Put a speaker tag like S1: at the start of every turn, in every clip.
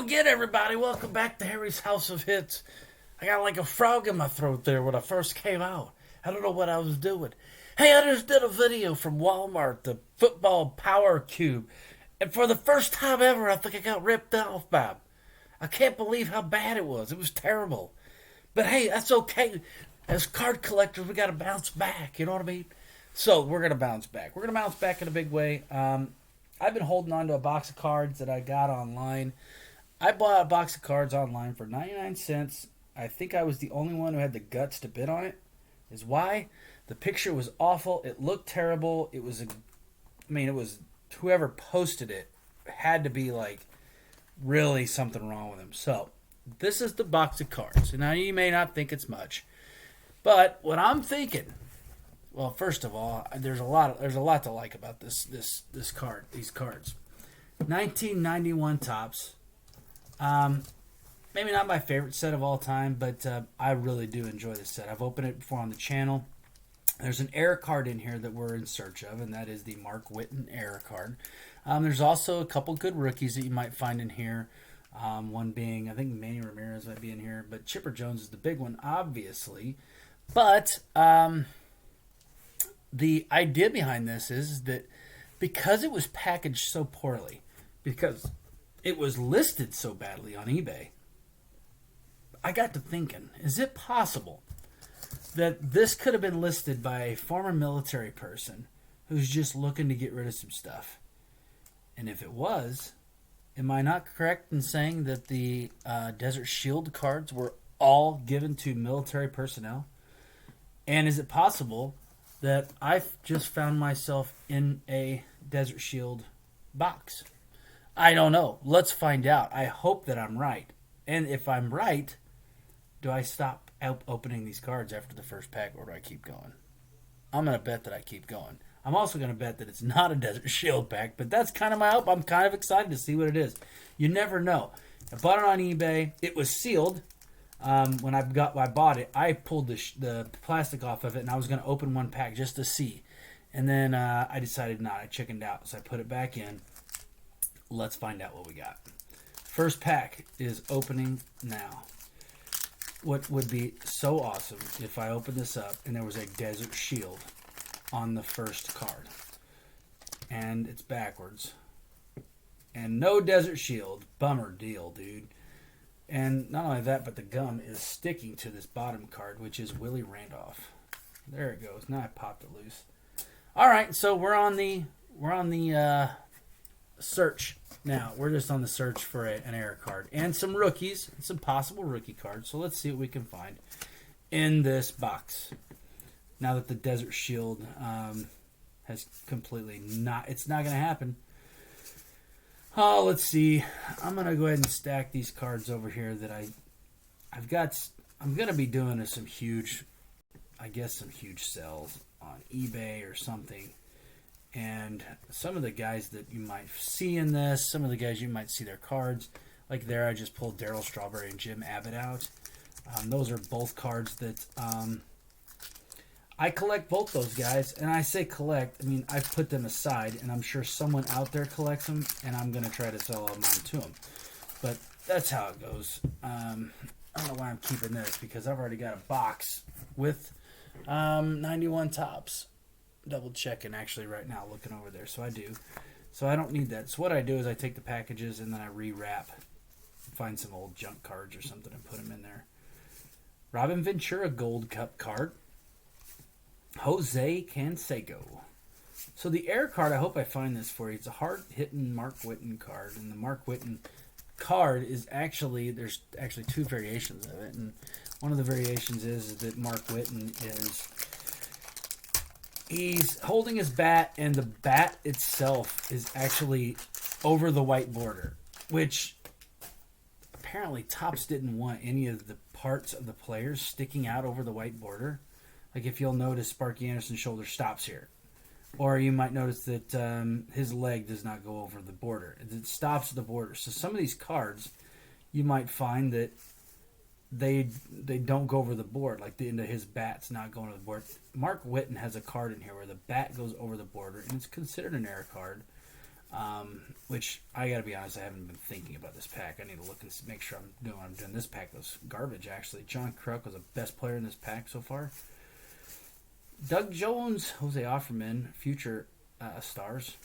S1: Hello again, everybody. Welcome back to Harry's House of Hits. I got like a frog in my throat there when I first came out. I don't know what I was doing. Hey, I just did a video from Walmart, the football power cube. And for the first time ever, I think I got ripped off by 'em. I can't believe how bad it was. It was terrible. But hey, that's okay. As card collectors, we got to bounce back. You know what I mean? So we're going to bounce back. We're going to bounce back in a big way. I've been holding on to a box of cards that I got online. I bought a box of cards online for 99 cents. I think I was the only one who had the guts to bid on it. Is why? The picture was awful. It looked terrible. It was whoever posted it had to be like really something wrong with him. So, this is the box of cards. Now, you may not think it's much. But what I'm thinking, well, first of all, there's a lot to like about these cards. 1991 Topps. Maybe not my favorite set of all time, but I really do enjoy this set. I've opened it before on the channel. There's an error card in here that we're in search of, and that is the Mark Whiten error card. There's also a couple good rookies that you might find in here. One being, I think Manny Ramirez might be in here, but Chipper Jones is the big one, obviously. But the idea behind this is that because it was packaged so poorly, because it was listed so badly on eBay, I got to thinking, is it possible that this could have been listed by a former military person who's just looking to get rid of some stuff? And if it was, am I not correct in saying that the Desert Shield cards were all given to military personnel? And is it possible that I've just found myself in a Desert Shield box? I don't know. Let's find out. I hope that I'm right. And if I'm right, do I stop opening these cards after the first pack, or do I keep going? I'm going to bet that I keep going. I'm also going to bet that it's not a Desert Shield pack, but that's kind of my hope. I'm kind of excited to see what it is. You never know. I bought it on eBay. It was sealed. When I bought it, I pulled the plastic off of it, and I was going to open one pack just to see. And then I decided not. I chickened out, so I put it back in. Let's find out what we got. First pack is opening now. What would be so awesome if I opened this up and there was a Desert Shield on the first card. And it's backwards. And no Desert Shield. Bummer deal, dude. And not only that, but the gum is sticking to this bottom card, which is Willie Randolph. There it goes. Now I popped it loose. All right, so we're on the search now. We're just on the search for an error card and some rookies, some possible rookie cards. So let's see what we can find in this box. Now that the Desert Shield has completely it's not going to happen. Oh, let's see. I'm going to go ahead and stack these cards over here that I've got. I'm going to be doing some huge sales on eBay or something. And some of the guys that you might see in this, some of the guys you might see their cards. Like there, I just pulled Darryl Strawberry and Jim Abbott out. Those are both cards that I collect both those guys. And I say collect, I mean, I've put them aside, and I'm sure someone out there collects them, and I'm going to try to sell all mine to them. But that's how it goes. I don't know why I'm keeping this, because I've already got a box with 91 Topps. Double checking actually right now, looking over there. So I do. So I don't need that. So what I do is I take the packages and then I rewrap, find some old junk cards or something and put them in there. Robin Ventura Gold Cup card. Jose Canseco. So the air card, I hope I find this for you. It's a hard-hitting Mark Whiten card. And the Mark Whiten card is there's actually two variations of it. And one of the variations is that Mark Whiten he's holding his bat, and the bat itself is actually over the white border, which apparently Topps didn't want any of the parts of the players sticking out over the white border. Like if you'll notice, Sparky Anderson's shoulder stops here. Or you might notice that his leg does not go over the border. It stops at the border. So some of these cards, you might find that they don't go over the board, like the end of his bat's not going to the board. Mark Whiten has a card in here where the bat goes over the border, and it's considered an error card. Which, I gotta be honest, I haven't been thinking about this pack. I need to look and make sure I'm doing what I'm doing. This pack was garbage, actually. John Kruk was the best player in this pack so far. Doug Jones, Jose Offerman, future stars.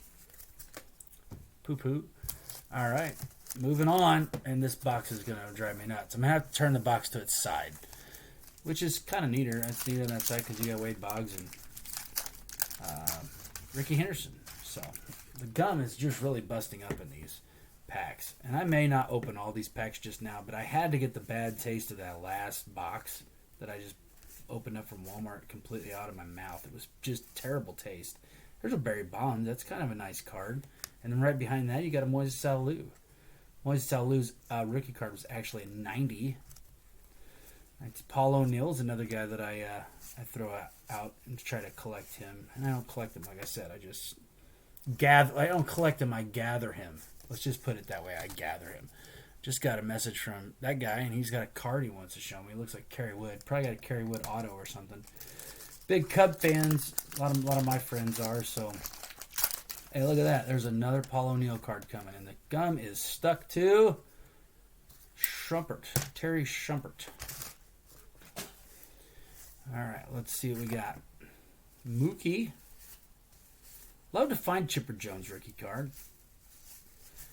S1: Poo-poo. All right, moving on. And this box is going to drive me nuts. I'm going to have to turn the box to its side, which is kind of neater. It's neater on that side because you got Wade Boggs and Ricky Henderson. So the gum is just really busting up in these packs. And I may not open all these packs just now, but I had to get the bad taste of that last box that I just opened up from Walmart completely out of my mouth. It was just terrible taste. There's a Barry Bonds. That's kind of a nice card. And then right behind that, you got a Moises Alou. Moises Alou's rookie card was actually 90. Paul O'Neill's another guy that I throw out and try to collect him. And I don't collect him, like I said. I just gather. I don't collect him. I gather him. Let's just put it that way. I gather him. Just got a message from that guy, and he's got a card he wants to show me. It looks like Kerry Wood. Probably got a Kerry Wood auto or something. Big Cub fans. A lot of my friends are. So, hey, look at that. There's another Paul O'Neill card coming, and the gum is stuck to Shumpert. Terry Shumpert. All right, let's see what we got. Mookie. Love to find Chipper Jones rookie card.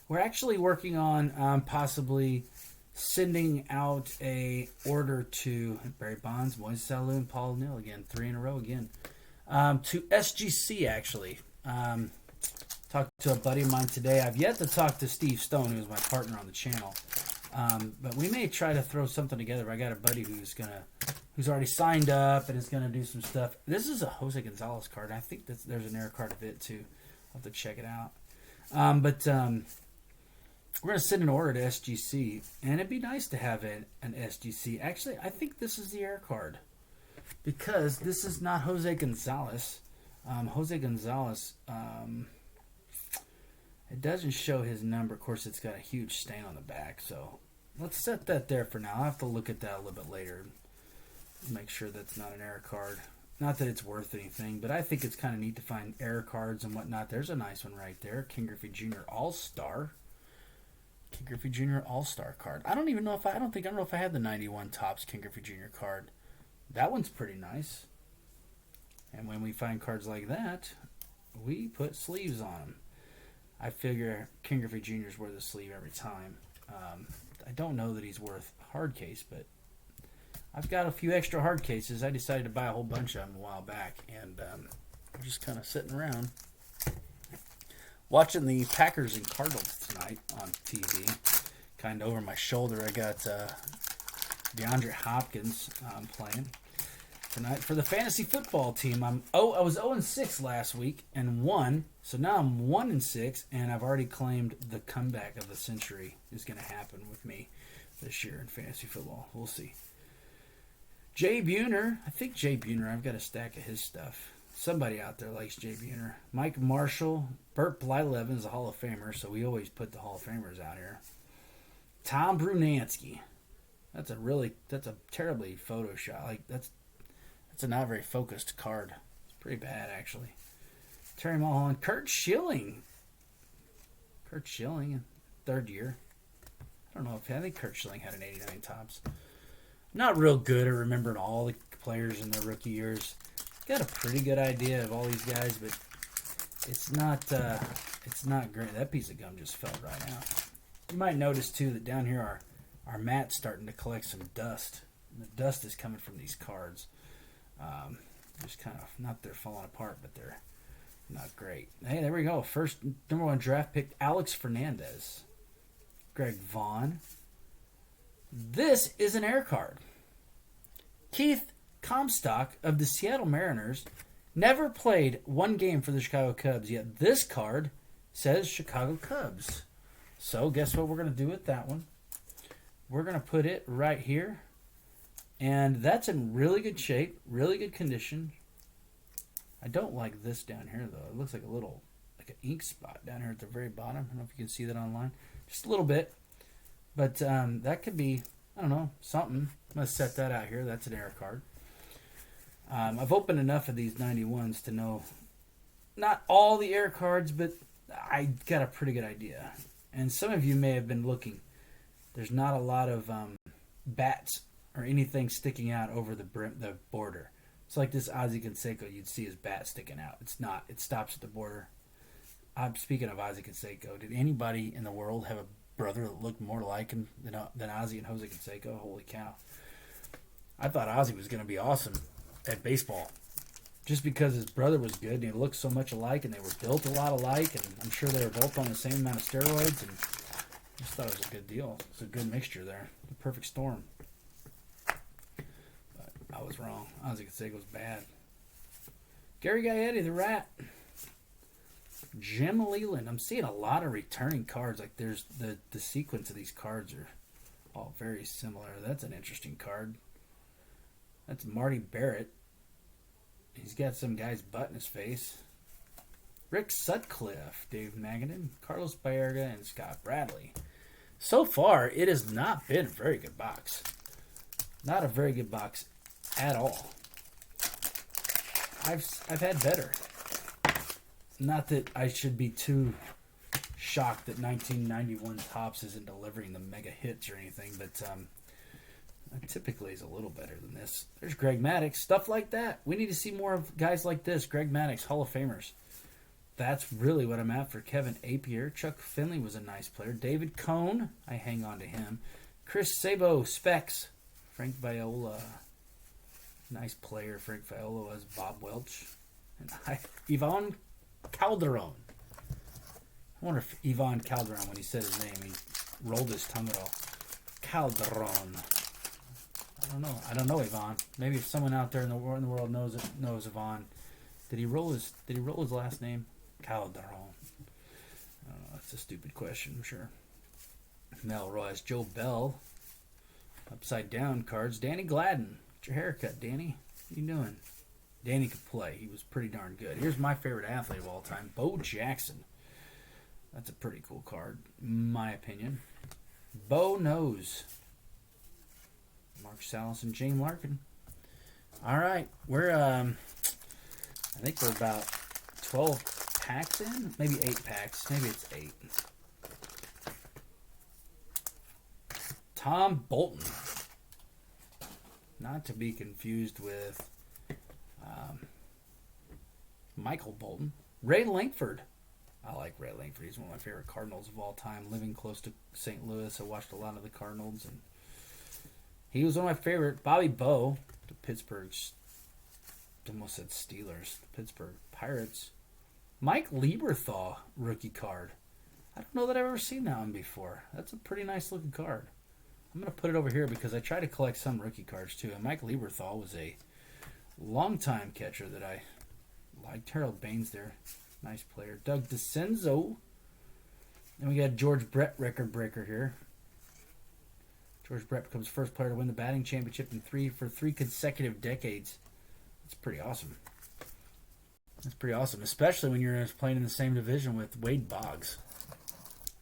S1: We're actually working on possibly sending out a order to Barry Bonds, Moises Alou, and Paul O'Neill again, 3 in a row again. To SGC, actually. Talked to a buddy of mine today. I've yet to talk to Steve Stone, who's my partner on the channel. But we may try to throw something together. I got a buddy who's already signed up and is gonna do some stuff. This is a Jose Gonzalez card. I think there's an air card of it too. I'll have to check it out. We're going to send an order to SGC, and it'd be nice to have an SGC. Actually, I think this is the air card because this is not Jose Gonzalez. Jose Gonzalez, it doesn't show his number. Of course, it's got a huge stain on the back, so let's set that there for now. I'll have to look at that a little bit later. Make sure that's not an error card. Not that it's worth anything, but I think it's kind of neat to find error cards and whatnot. There's a nice one right there. King Griffey Jr. All-Star. King Griffey Jr. All-Star card. I don't know if I had the 91 Topps King Griffey Jr. card. That one's pretty nice. And when we find cards like that, we put sleeves on them. I figure King Griffey Jr. is worth a sleeve every time. I don't know that he's worth hard case, but I've got a few extra hard cases. I decided to buy a whole bunch of them a while back, and I'm just kind of sitting around watching the Packers and Cardinals tonight on TV. Kind of over my shoulder, I got DeAndre Hopkins playing tonight for the fantasy football team. I was 0-6 last week and won, so now I'm 1-6, and I've already claimed the comeback of the century is going to happen with me this year in fantasy football. We'll see. Jay Buhner, I've got a stack of his stuff. Somebody out there likes Jay Buhner. Mike Marshall, Burt Blyleven is a Hall of Famer, so we always put the Hall of Famers out here. Tom Brunansky. That's a terribly photoshopped. Like that's a not very focused card. It's pretty bad actually. Terry Mulholland, Kurt Schilling, third year. I think Kurt Schilling had an 89 Topps. Not real good at remembering all the players in their rookie years. Got a pretty good idea of all these guys, but it's not great. That piece of gum just fell right out. You might notice too that down here our mat's starting to collect some dust. And the dust is coming from these cards. Just kind of not they're falling apart, but they're not great. Hey, there we go. First number 1 draft pick, Alex Fernandez. Greg Vaughn. This is an air card. Keith Comstock of the Seattle Mariners never played one game for the Chicago Cubs, yet this card says Chicago Cubs. So guess what we're going to do with that one? We're going to put it right here. And that's in really good shape, really good condition. I don't like this down here, though. It looks like an ink spot down here at the very bottom. I don't know if you can see that online. Just a little bit. But that could be, I don't know, something. I'm going to set that out here. That's an error card. I've opened enough of these 91s to know not all the air cards, but I got a pretty good idea. And some of you may have been looking. There's not a lot of bats or anything sticking out over the border. It's like this Ozzie Canseco, you'd see his bat sticking out. It's not. It stops at the border. I'm speaking of Ozzie Canseco. Did anybody in the world have a brother that looked more like him than Ozzie and Jose Canseco? Holy cow. I thought Ozzie was going to be awesome at baseball. Just because his brother was good and he looked so much alike and they were built a lot alike, and I'm sure they were both on the same amount of steroids, and I just thought it was a good deal. It's a good mixture there. The perfect storm. But I was wrong. Ozzie Canseco was bad. Gary Gaetti, the Rat. Jim Leland. I'm seeing a lot of returning cards. Like there's the sequence of these cards are all very similar. That's an interesting card. That's Marty Barrett. He's got some guy's butt in his face. Rick Sutcliffe, Dave Magadan, Carlos Baerga, and Scott Bradley. So far, it has not been a very good box. Not a very good box at all. I've had better. Not that I should be too shocked that 1991 Topps isn't delivering the mega hits or anything, but typically is a little better than this. There's Greg Maddux, stuff like that. We need to see more of guys like this. Greg Maddux, Hall of Famers. That's really what I'm after. Kevin Apier, Chuck Finley was a nice player. David Cohn, I hang on to him. Chris Sabo, Specs. Frank Viola, nice player. Frank Viola was Bob Welch. And Ivan Calderon. I wonder if Ivan Calderon, when he said his name, he rolled his tongue at all. Calderon. I don't know Ivan. Maybe if someone out there in the world knows Ivan. Did he roll his last name? Calderon. I don't know. That's a stupid question, I'm sure. Mel Royce, Joe Bell. Upside down cards. Danny Gladden. Get your haircut, Danny. What you doing? Danny could play. He was pretty darn good. Here's my favorite athlete of all time, Bo Jackson. That's a pretty cool card, in my opinion. Bo knows. Mark Salas and James Larkin. All right, we're I think we're about 12 packs in, maybe 8 packs. Maybe it's 8. Tom Bolton, not to be confused with Michael Bolton. Ray Lankford. I like Ray Lankford. He's one of my favorite Cardinals of all time. Living close to St. Louis, I watched a lot of the Cardinals, and he was one of my favorite. Bobby Bowe, the Pittsburgh's, almost said Steelers, the Pittsburgh Pirates. Mike Lieberthal, rookie card. I don't know that I've ever seen that one before. That's a pretty nice looking card. I'm going to put it over here because I try to collect some rookie cards too. And Mike Lieberthal was a longtime catcher that I liked. Harold Baines there. Nice player. Doug DeCenzo. And we got George Brett record breaker here. George Brett becomes first player to win the batting championship for three consecutive decades. That's pretty awesome. That's pretty awesome, especially when you're playing in the same division with Wade Boggs.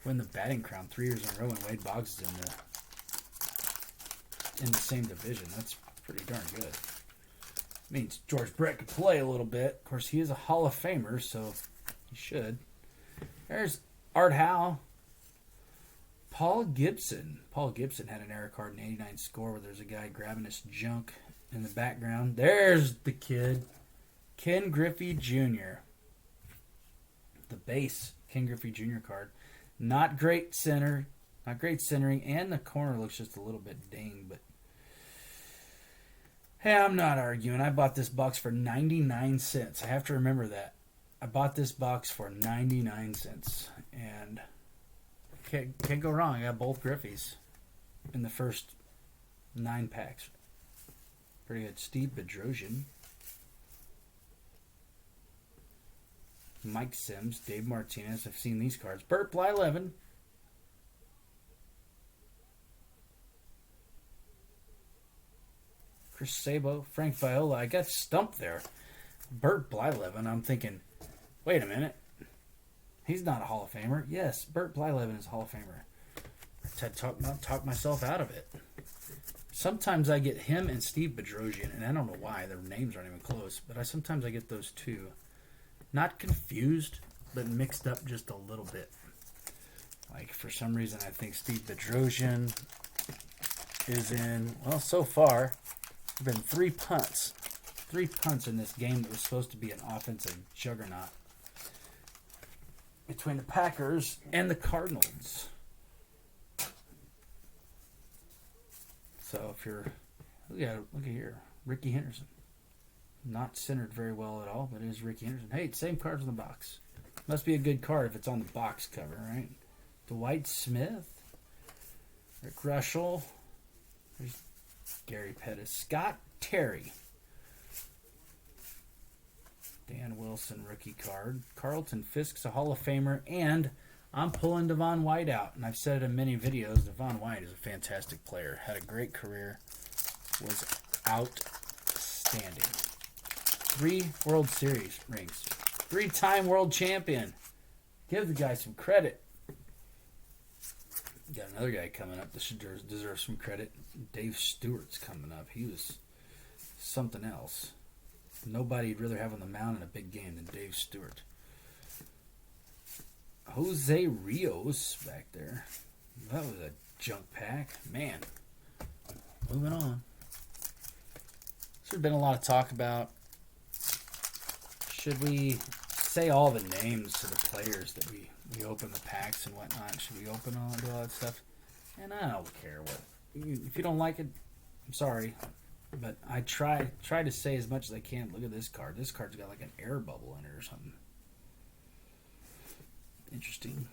S1: Win the batting crown 3 years in a row, and Wade Boggs is in the same division. That's pretty darn good. Means George Brett could play a little bit. Of course, he is a Hall of Famer, so he should. There's Art Howe. Paul Gibson. Paul Gibson had an error card in 89 score where there's a guy grabbing his junk in the background. There's the kid. Ken Griffey Jr. The base Ken Griffey Jr. card. Not great center. Not great centering. And the corner looks just a little bit dinged, but hey, I'm not arguing. I bought this box for 99 cents. I have to remember that. I bought this box for 99 cents. And can't go wrong. I got both Griffies in the first 9 packs. Pretty good. Steve Bedrosian. Mike Sims. Dave Martinez. I've seen these cards. Burt Blyleven. Chris Sabo, Frank Viola. I got stumped there. Burt Blyleven. I'm thinking, wait a minute. He's not a Hall of Famer. Yes, Burt Blyleven is a Hall of Famer. I had to talk myself out of it. Sometimes I get him and Steve Bedrosian, and I don't know why. Their names aren't even close, but sometimes I get those two. Not confused. but mixed up just a little bit. Like, for some reason, I think Steve Bedrosian is in, well, so far, there have been 3 punts. 3 punts in this game that was supposed to be an offensive juggernaut between the Packers and the Cardinals. So if you're, look at here, Ricky Henderson. Not centered very well at all, but it is Ricky Henderson. Hey, same cards on the box. Must be a good card if it's on the box cover, right? Dwight Smith, Rick Russell, there's Gary Pettis, Scott Terry, Dan Wilson rookie card, Carlton Fisk's a Hall of Famer, and I'm pulling Devon White out, and I've said it in many videos. Devon White is a fantastic player, had a great career, was outstanding. 3 World Series rings, 3-time world champion. Give the guy some credit. Got another guy coming up that should deserve some credit. Dave Stewart's coming up. He was something else. Nobody would rather have on the mound in a big game than Dave Stewart. Jose Rios back there. That was a junk pack. Man. Moving on. There's been a lot of talk about, should we say all the names to the players that we open the packs and whatnot? Should we open all, do all that stuff? And I don't care what. If you don't like it, I'm sorry. But I try to say as much as I can. Look at this card. This card's got like an air bubble in it or something. Interesting.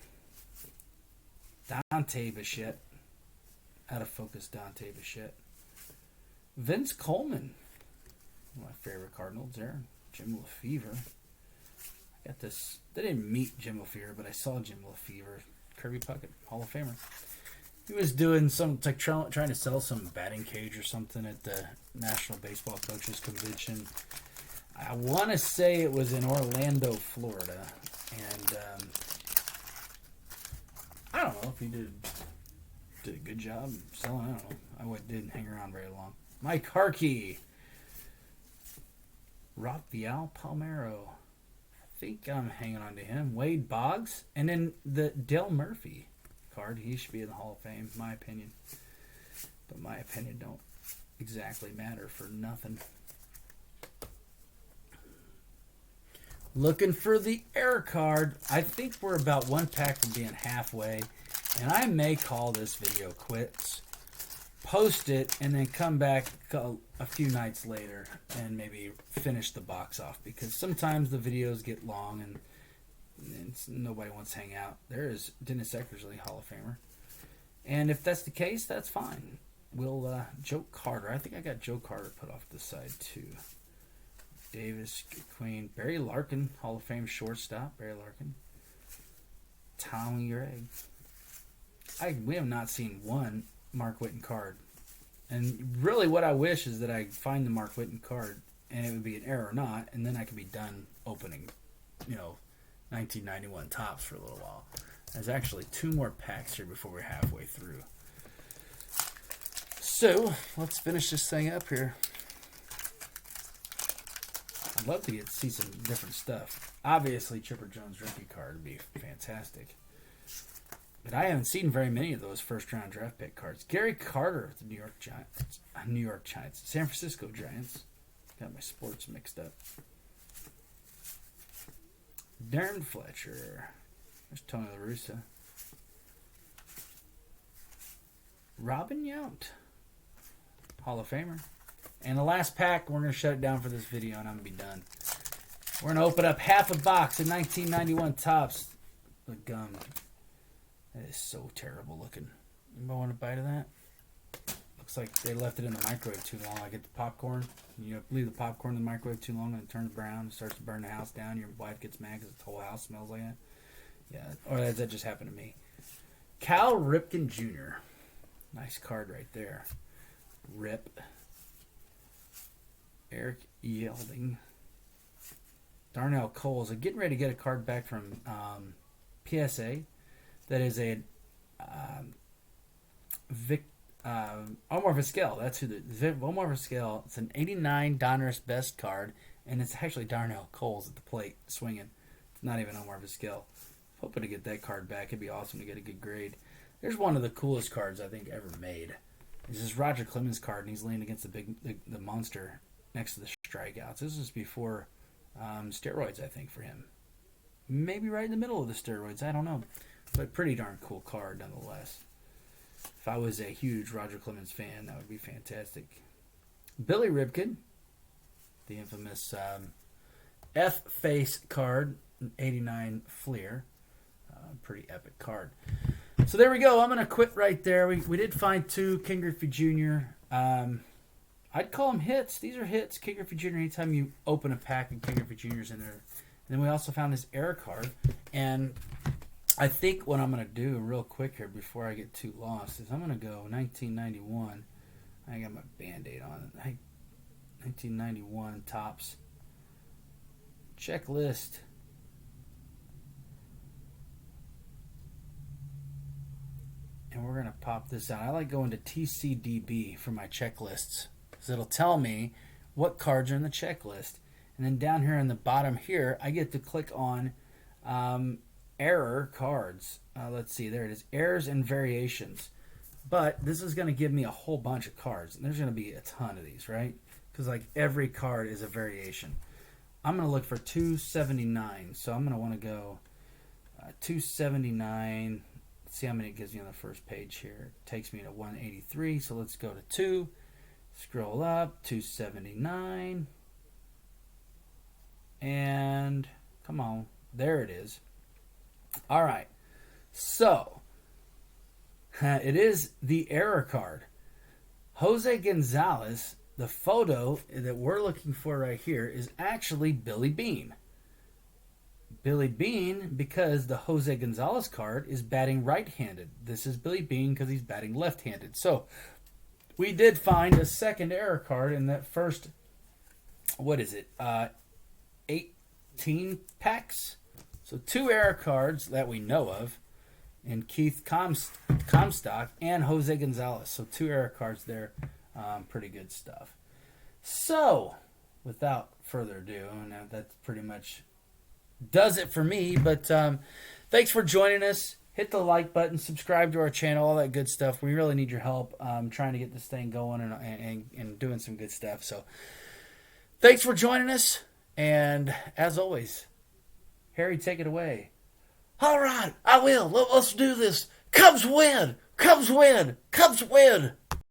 S1: Dante Bichette. Out of focus, Dante Bichette. Vince Coleman. One of my favorite Cardinals there. Jim Lefevre. I got this. They didn't meet Jim Lefevre, but I saw Jim Lefevre. Kirby Puckett, Hall of Famer. He was doing some, like trying to sell some batting cage or something at the National Baseball Coaches Convention. I want to say it was in Orlando, Florida. And I don't know if he did a good job selling. I don't know. I didn't hang around very long. Mike Harkey. Rafael Palmeiro. I think I'm hanging on to him. Wade Boggs. And then the Dale Murphy card. He should be in the Hall of Fame, in my opinion. But my opinion don't exactly matter for nothing. Looking for the air card. I think we're about 1 pack from being halfway. And I may call this video quits. Post it and then come back a few nights later and maybe finish the box off, because sometimes the videos get long and nobody wants to hang out. There is Dennis Eckersley, Hall of Famer, and if that's the case, that's fine. We'll Joe Carter. I think I got Joe Carter put off to the side too. Davis, Queen, Barry Larkin, Hall of Fame shortstop. Barry Larkin, Tommy Gregg. We have not seen one Mark Whiten card. And really what I wish is that I find the Mark Whiten card and it would be an error or not, and then I could be done opening, 1991 tops for a little while. There's actually 2 more packs here before we're halfway through. So, let's finish this thing up here. I'd love to see some different stuff. Obviously, Chipper Jones rookie card would be fantastic. But I haven't seen very many of those first-round draft pick cards. Gary Carter of the New York Giants. San Francisco Giants. Got my sports mixed up. Darren Fletcher. There's Tony La Russa. Robin Yount. Hall of Famer. And the last pack, we're going to shut it down for this video and I'm going to be done. We're going to open up half a box of 1991 tops. The gum. That is so terrible looking. Anybody want a bite of that? Looks like they left it in the microwave too long. I get the popcorn. You leave the popcorn in the microwave too long and it turns brown and starts to burn the house down. Your wife gets mad because the whole house smells like that. Yeah, or that just happened to me. Cal Ripken Jr. Nice card right there. Rip. Eric Yelding. Darnell Coles. I'm getting ready to get a card back from PSA. That is a Omar Vizquel. That's who Omar Vizquel. It's an 89 Donruss Best card, and it's actually Darnell Coles at the plate swinging. Not even Omar Vizquel. Hoping to get that card back. It'd be awesome to get a good grade. There's one of the coolest cards I think ever made. This is Roger Clemens card, and he's laying against the monster next to the strikeouts. This is before steroids, I think, for him. Maybe right in the middle of the steroids. I don't know. But pretty darn cool card nonetheless. If I was a huge Roger Clemens fan, that would be fantastic. Billy Ripken, the infamous F-face card, 89 Fleer. Pretty epic card. So there we go. I'm going to quit right there. We did find 2 Ken Griffey Jr. I'd call them hits. These are hits. Ken Griffey Jr. Anytime you open a pack of Ken Griffey Jr.'s in there. And then we also found this error card. And I think what I'm going to do real quick here before I get too lost is I'm going to go 1991. I got my Band-Aid on. 1991 Topps checklist. And we're going to pop this out. I like going to TCDB for my checklists, because it'll tell me what cards are in the checklist. And then down here in the bottom here, I get to click on error cards. Let's see, there it is. Errors and variations. But this is going to give me a whole bunch of cards. And there's going to be a ton of these, right? Because like every card is a variation. I'm going to look for 279. So I'm going to want to go 279. See how many it gives me on the first page here. It takes me to 183, so let's go to 2. Scroll up, 279. And, come on, there it is. All right, so, it is the error card. Jose Gonzalez, the photo that we're looking for right here is actually Billy Beane. Billy Beane, because the Jose Gonzalez card is batting right-handed. This is Billy Beane because he's batting left-handed. So we did find a second error card in that first, 18 packs? So 2 error cards that we know of in Keith Comstock and Jose Gonzalez. So 2 error cards there. Pretty good stuff. So without further ado, that's pretty much does it for me, but thanks for joining us. Hit the like button, subscribe to our channel, all that good stuff. We really need your help trying to get this thing going and doing some good stuff. So thanks for joining us, and as always, Harry, take it away. All right, I will. Let's do this. Cubs win! Cubs win! Cubs win!